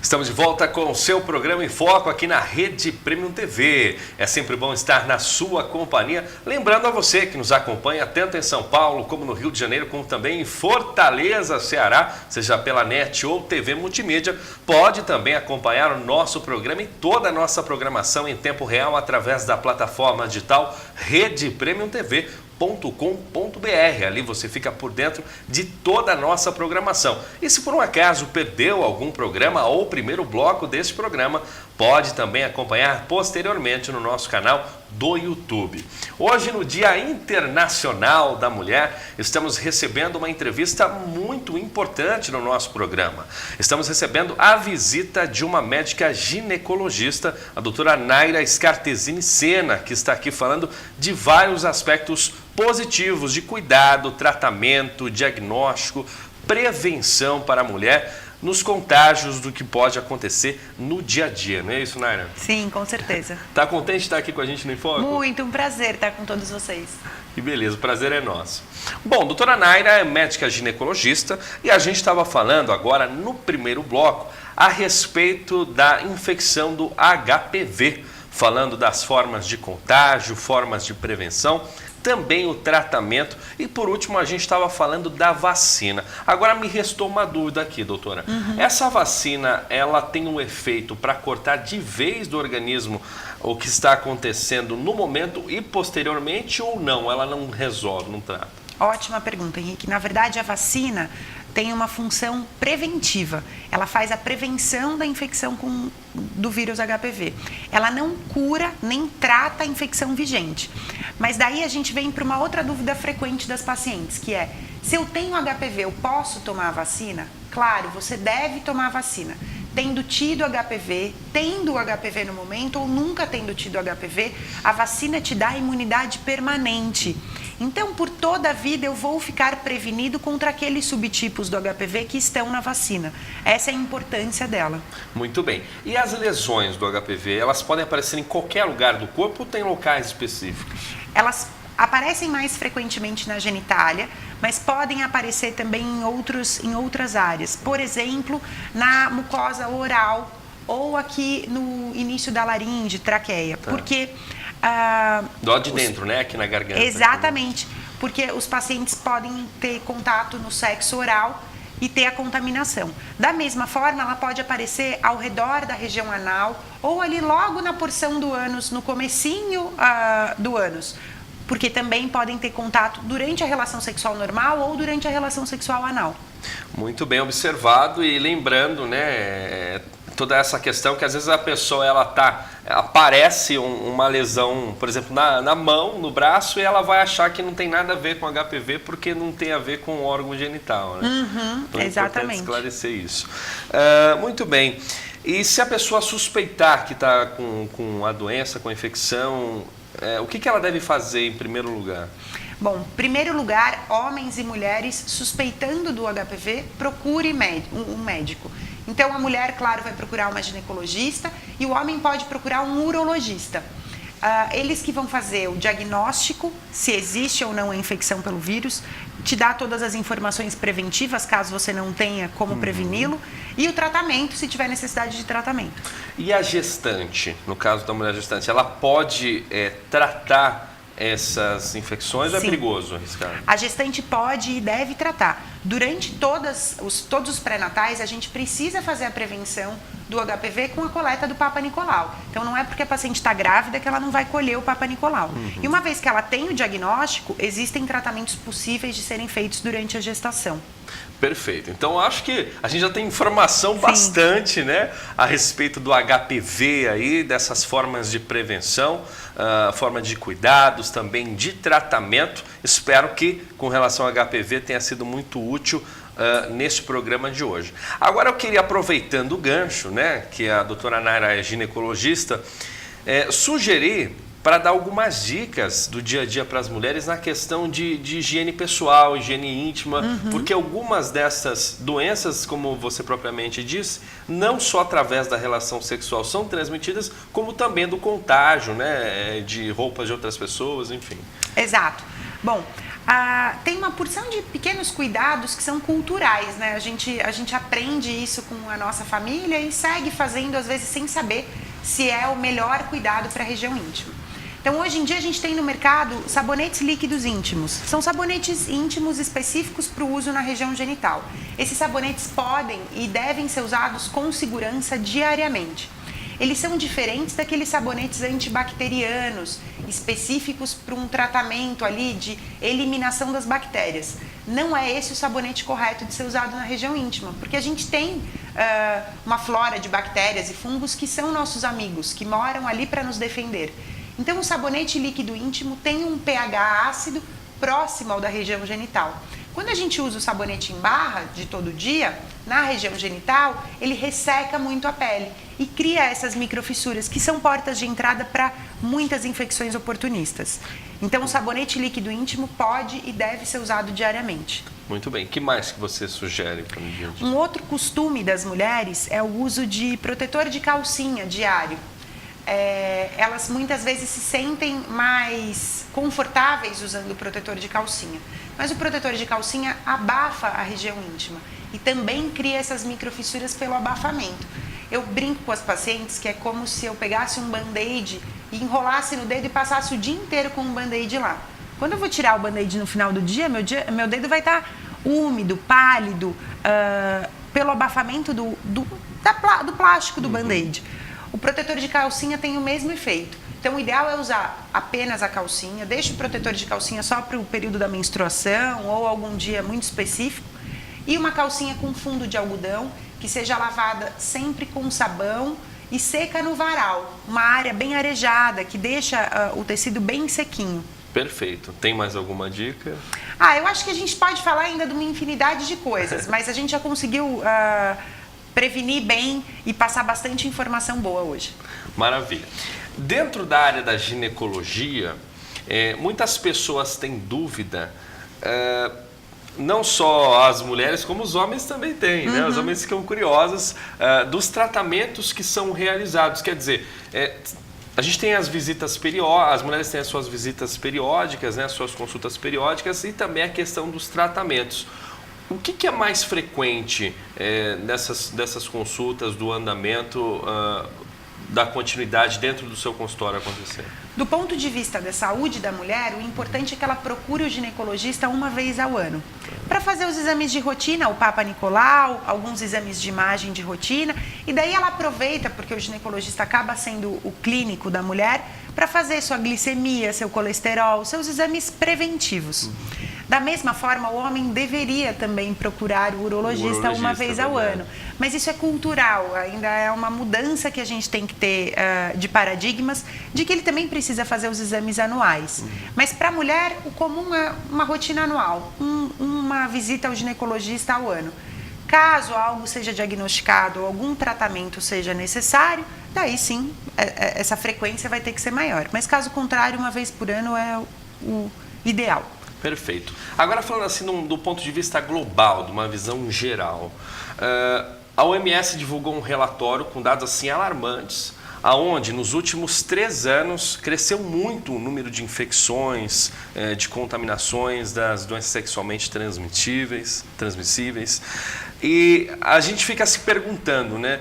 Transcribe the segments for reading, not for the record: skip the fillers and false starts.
Estamos de volta com o seu programa em Foco aqui na Rede Premium TV. É sempre bom estar na sua companhia. Lembrando a você que nos acompanha tanto em São Paulo como no Rio de Janeiro, como também em Fortaleza, Ceará, seja pela NET ou TV Multimídia, pode também acompanhar o nosso programa e toda a nossa programação em tempo real através da plataforma digital Rede Premium TV. .com.br. Ali você fica por dentro de toda a nossa programação. E se por um acaso perdeu algum programa ou o primeiro bloco desse programa, pode também acompanhar posteriormente no nosso canal do YouTube. Hoje, no Dia Internacional da Mulher, estamos recebendo uma entrevista muito importante no nosso programa. Estamos recebendo a visita de uma médica ginecologista, a doutora Naira Scartesini Sena, que está aqui falando de vários aspectos positivos de cuidado, tratamento, diagnóstico, prevenção para a mulher nos contágios do que pode acontecer no dia a dia, não é isso, Naira? Sim, com certeza. Tá contente de estar aqui com a gente no Enfoque? Muito, um prazer estar com todos vocês. Que beleza, o prazer é nosso. Bom, doutora Naira é médica ginecologista e a gente estava falando agora no primeiro bloco a respeito da infecção do HPV, falando das formas de contágio, formas de prevenção, também o tratamento e, por último, a gente estava falando da vacina. Agora me restou uma dúvida aqui, doutora. Essa vacina, ela tem um efeito para cortar de vez do organismo o que está acontecendo no momento e posteriormente ou não? Ela não resolve, não trata? Ótima pergunta, Henrique. Na verdade, a vacina tem uma função preventiva. Ela faz a prevenção da infecção do vírus HPV. Ela não cura nem trata a infecção vigente. Mas daí a gente vem para uma outra dúvida frequente das pacientes, que é: se eu tenho HPV, eu posso tomar a vacina? Claro, você deve tomar a vacina. Tendo tido HPV, tendo HPV no momento ou nunca tendo tido HPV, a vacina te dá imunidade permanente. Então, por toda a vida, eu vou ficar prevenido contra aqueles subtipos do HPV que estão na vacina. Essa é a importância dela. Muito bem. E as lesões do HPV, elas podem aparecer em qualquer lugar do corpo ou tem locais específicos? Elas aparecem mais frequentemente na genitália, mas podem aparecer também em outras áreas. Por exemplo, na mucosa oral ou aqui no início da laringe, traqueia. Tá. Porque do lado de dentro, né? Aqui na garganta. Exatamente, porque os pacientes podem ter contato no sexo oral e ter a contaminação. Da mesma forma, ela pode aparecer ao redor da região anal ou ali logo na porção do ânus, no comecinho do ânus, porque também podem ter contato durante a relação sexual normal ou durante a relação sexual anal. Muito bem observado e lembrando, né, toda essa questão que às vezes a pessoa aparece uma lesão, por exemplo, na mão, no braço, e ela vai achar que não tem nada a ver com HPV porque não tem a ver com o órgão genital, né? Então é importante esclarecer isso. Muito bem. E se a pessoa suspeitar que está com a doença, com a infecção, o que ela deve fazer em primeiro lugar? Bom, em primeiro lugar, homens e mulheres suspeitando do HPV, procure um médico. Então, a mulher, claro, vai procurar uma ginecologista e o homem pode procurar um urologista. Eles que vão fazer o diagnóstico, se existe ou não a infecção pelo vírus, te dá todas as informações preventivas, caso você não tenha como preveni-lo, e o tratamento, se tiver necessidade de tratamento. E a gestante, no caso da mulher gestante, ela pode tratar essas infecções ou é perigoso arriscar? A gestante pode e deve tratar. Durante todos os pré-natais, a gente precisa fazer a prevenção do HPV com a coleta do Papa Nicolau. Então, não é porque a paciente está grávida que ela não vai colher o Papa Nicolau. E uma vez que ela tem o diagnóstico, existem tratamentos possíveis de serem feitos durante a gestação. Perfeito. Então, acho que a gente já tem informação bastante, né, a respeito do HPV aí, dessas formas de prevenção, forma de cuidados, também de tratamento. Espero que, com relação ao HPV, tenha sido muito útil nesse programa de hoje. Agora, eu queria, aproveitando o gancho, né, que a doutora Naira é ginecologista, sugerir para dar algumas dicas do dia a dia para as mulheres na questão de higiene pessoal, higiene íntima, porque algumas dessas doenças, como você propriamente disse, não só através da relação sexual são transmitidas, como também do contágio, né, de roupas de outras pessoas, enfim. Exato. Bom, tem uma porção de pequenos cuidados que são culturais, né? A gente aprende isso com a nossa família e segue fazendo, às vezes, sem saber se é o melhor cuidado para a região íntima. Então, hoje em dia, a gente tem no mercado sabonetes líquidos íntimos. São sabonetes íntimos específicos para o uso na região genital. Esses sabonetes podem e devem ser usados com segurança diariamente. Eles são diferentes daqueles sabonetes antibacterianos, específicos para um tratamento ali de eliminação das bactérias. Não é esse o sabonete correto de ser usado na região íntima, porque a gente tem uma flora de bactérias e fungos que são nossos amigos, que moram ali para nos defender. Então, o sabonete líquido íntimo tem um pH ácido próximo ao da região genital. Quando a gente usa o sabonete em barra de todo dia, na região genital, ele resseca muito a pele e cria essas microfissuras, que são portas de entrada para muitas infecções oportunistas. Então, o sabonete líquido íntimo pode e deve ser usado diariamente. Muito bem. O que mais que você sugere para o dia a dia? Um outro costume das mulheres é o uso de protetor de calcinha diário. Elas muitas vezes se sentem mais confortáveis usando o protetor de calcinha. Mas o protetor de calcinha abafa a região íntima e também cria essas microfissuras pelo abafamento. Eu brinco com as pacientes que é como se eu pegasse um band-aid e enrolasse no dedo e passasse o dia inteiro com um band-aid lá. Quando eu vou tirar o band-aid no final do dia, meu dedo vai estar úmido, pálido, pelo abafamento do plástico do band-aid. O protetor de calcinha tem o mesmo efeito. Então, o ideal é usar apenas a calcinha, deixa o protetor de calcinha só para o período da menstruação ou algum dia muito específico, e uma calcinha com fundo de algodão, que seja lavada sempre com sabão e seca no varal, uma área bem arejada, que deixa o tecido bem sequinho. Perfeito. Tem mais alguma dica? Eu acho que a gente pode falar ainda de uma infinidade de coisas, mas a gente já conseguiu prevenir bem e passar bastante informação boa hoje. Maravilha. Dentro da área da ginecologia, muitas pessoas têm dúvida, não só as mulheres, como os homens também têm, né? Os homens ficam curiosos dos tratamentos que são realizados. Quer dizer, a gente tem as visitas periódicas, as mulheres têm as suas visitas periódicas, né? As suas consultas periódicas e também a questão dos tratamentos. O que é mais frequente dessas consultas, do andamento, da continuidade dentro do seu consultório acontecer? Do ponto de vista da saúde da mulher, o importante é que ela procure o ginecologista uma vez ao ano, para fazer os exames de rotina, o Papa Nicolau, alguns exames de imagem de rotina, e daí ela aproveita, porque o ginecologista acaba sendo o clínico da mulher, para fazer sua glicemia, seu colesterol, seus exames preventivos. Da mesma forma, o homem deveria também procurar o urologista uma vez ao ano. Mas isso é cultural, ainda é uma mudança que a gente tem que ter de paradigmas, de que ele também precisa fazer os exames anuais. Mas para a mulher, o comum é uma rotina anual, uma visita ao ginecologista ao ano. Caso algo seja diagnosticado ou algum tratamento seja necessário, daí sim, essa frequência vai ter que ser maior. Mas caso contrário, uma vez por ano é o ideal. Perfeito. Agora falando assim do ponto de vista global, de uma visão geral, a OMS divulgou um relatório com dados assim alarmantes, aonde nos últimos 3 anos cresceu muito o número de infecções, de contaminações das doenças sexualmente transmissíveis. E a gente fica se perguntando, né,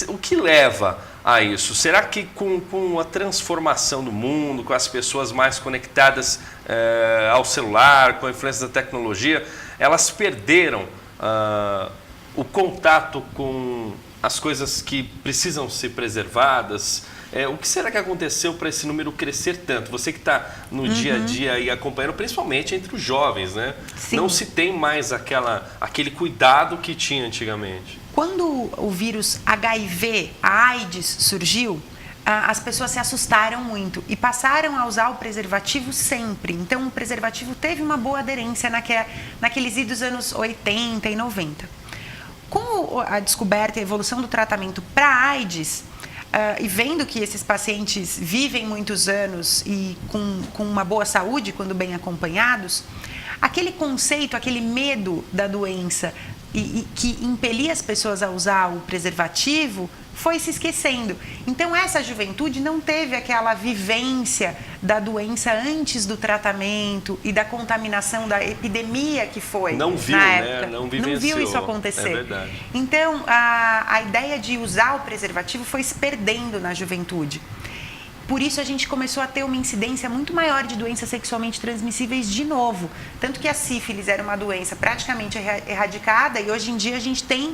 o que leva a isso? Será que com a transformação do mundo, com as pessoas mais conectadas ao celular, com a influência da tecnologia, elas perderam o contato com as coisas que precisam ser preservadas? O que será que aconteceu para esse número crescer tanto? Você que está no dia a dia aí acompanhando, principalmente entre os jovens, né? Sim. Não se tem mais aquele cuidado que tinha antigamente. Quando o vírus HIV, a AIDS, surgiu, as pessoas se assustaram muito e passaram a usar o preservativo sempre. Então, o preservativo teve uma boa aderência naqueles idos anos 80 e 90. Com a descoberta e a evolução do tratamento para AIDS, e vendo que esses pacientes vivem muitos anos e com uma boa saúde, quando bem acompanhados, aquele conceito, aquele medo da doença e que impelia as pessoas a usar o preservativo foi se esquecendo. Então, essa juventude não teve aquela vivência da doença antes do tratamento e da contaminação, da epidemia que foi não viu, na né? época. Não vivenciou. Não viu isso acontecer. É verdade. Então, a ideia de usar o preservativo foi se perdendo na juventude. Por isso, a gente começou a ter uma incidência muito maior de doenças sexualmente transmissíveis de novo. Tanto que a sífilis era uma doença praticamente erradicada e hoje em dia a gente tem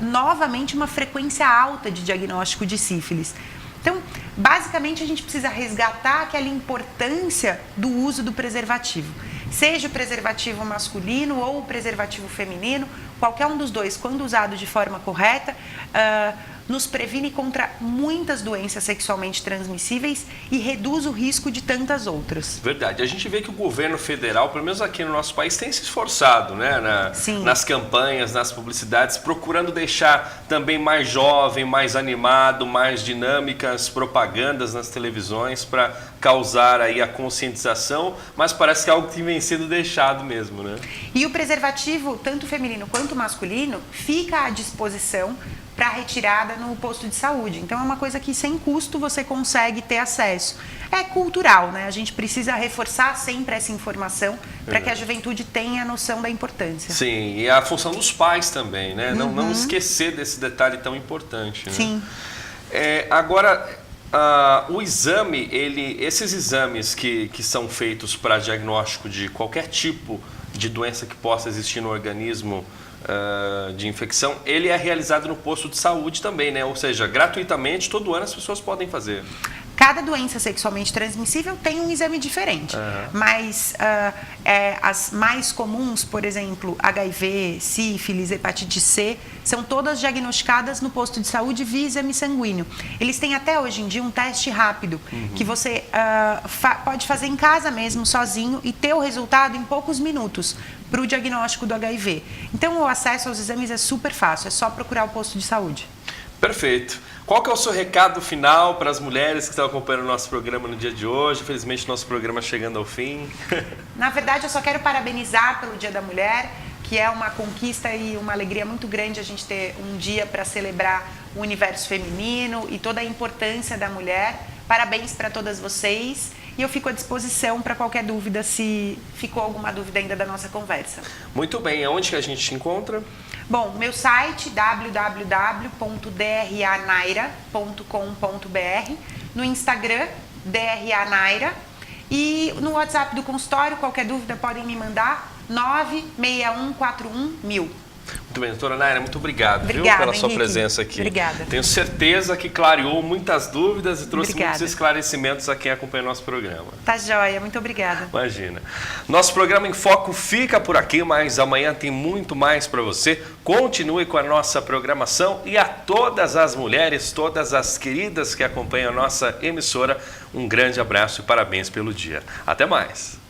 novamente uma frequência alta de diagnóstico de sífilis. Então, basicamente, a gente precisa resgatar aquela importância do uso do preservativo. Seja o preservativo masculino ou o preservativo feminino, qualquer um dos dois, quando usado de forma correta, nos previne contra muitas doenças sexualmente transmissíveis e reduz o risco de tantas outras. Verdade. A gente vê que o governo federal, pelo menos aqui no nosso país, tem se esforçado, né? Nas campanhas, nas publicidades, procurando deixar também mais jovem, mais animado, mais dinâmicas, propagandas nas televisões para causar aí a conscientização, mas parece que é algo que vem sendo deixado mesmo, né? E o preservativo, tanto feminino quanto masculino, fica à disposição para retirada no posto de saúde. Então, é uma coisa que sem custo você consegue ter acesso. É cultural, né? A gente precisa reforçar sempre essa informação para que a juventude tenha noção da importância. Sim, e a função dos pais também, né? Não esquecer desse detalhe tão importante, né? Sim. Agora, o exame, esses exames que são feitos para diagnóstico de qualquer tipo de doença que possa existir no organismo, de infecção, ele é realizado no posto de saúde também, né? Ou seja, gratuitamente, todo ano as pessoas podem fazer. Cada doença sexualmente transmissível tem um exame diferente, mas as mais comuns, por exemplo, HIV, sífilis, hepatite C, são todas diagnosticadas no posto de saúde via exame sanguíneo. Eles têm até hoje em dia um teste rápido, que você pode fazer em casa mesmo, sozinho, e ter o resultado em poucos minutos para o diagnóstico do HIV. Então, o acesso aos exames é super fácil, é só procurar o posto de saúde. Perfeito. Qual que é o seu recado final para as mulheres que estão acompanhando o nosso programa no dia de hoje? Infelizmente, nosso programa chegando ao fim. Na verdade, eu só quero parabenizar pelo Dia da Mulher, que é uma conquista e uma alegria muito grande a gente ter um dia para celebrar o universo feminino e toda a importância da mulher. Parabéns para todas vocês. E eu fico à disposição para qualquer dúvida, se ficou alguma dúvida ainda da nossa conversa. Muito bem. Aonde que a gente te encontra? Bom, meu site www.dranaira.com.br, no Instagram, dranaira, e no WhatsApp do consultório, qualquer dúvida podem me mandar, 961411000. Muito bem, doutora Naira, muito obrigado, Obrigada, pela sua Henrique. presença aqui. Obrigada. Tenho certeza que clareou muitas dúvidas e trouxe Obrigada. muitos esclarecimentos a quem acompanha o nosso programa. Tá joia, muito obrigada. Imagina. Nosso programa em Foco fica por aqui, mas amanhã tem muito mais para você. Continue com a nossa programação e a todas as mulheres, todas as queridas que acompanham a nossa emissora, um grande abraço e parabéns pelo dia. Até mais.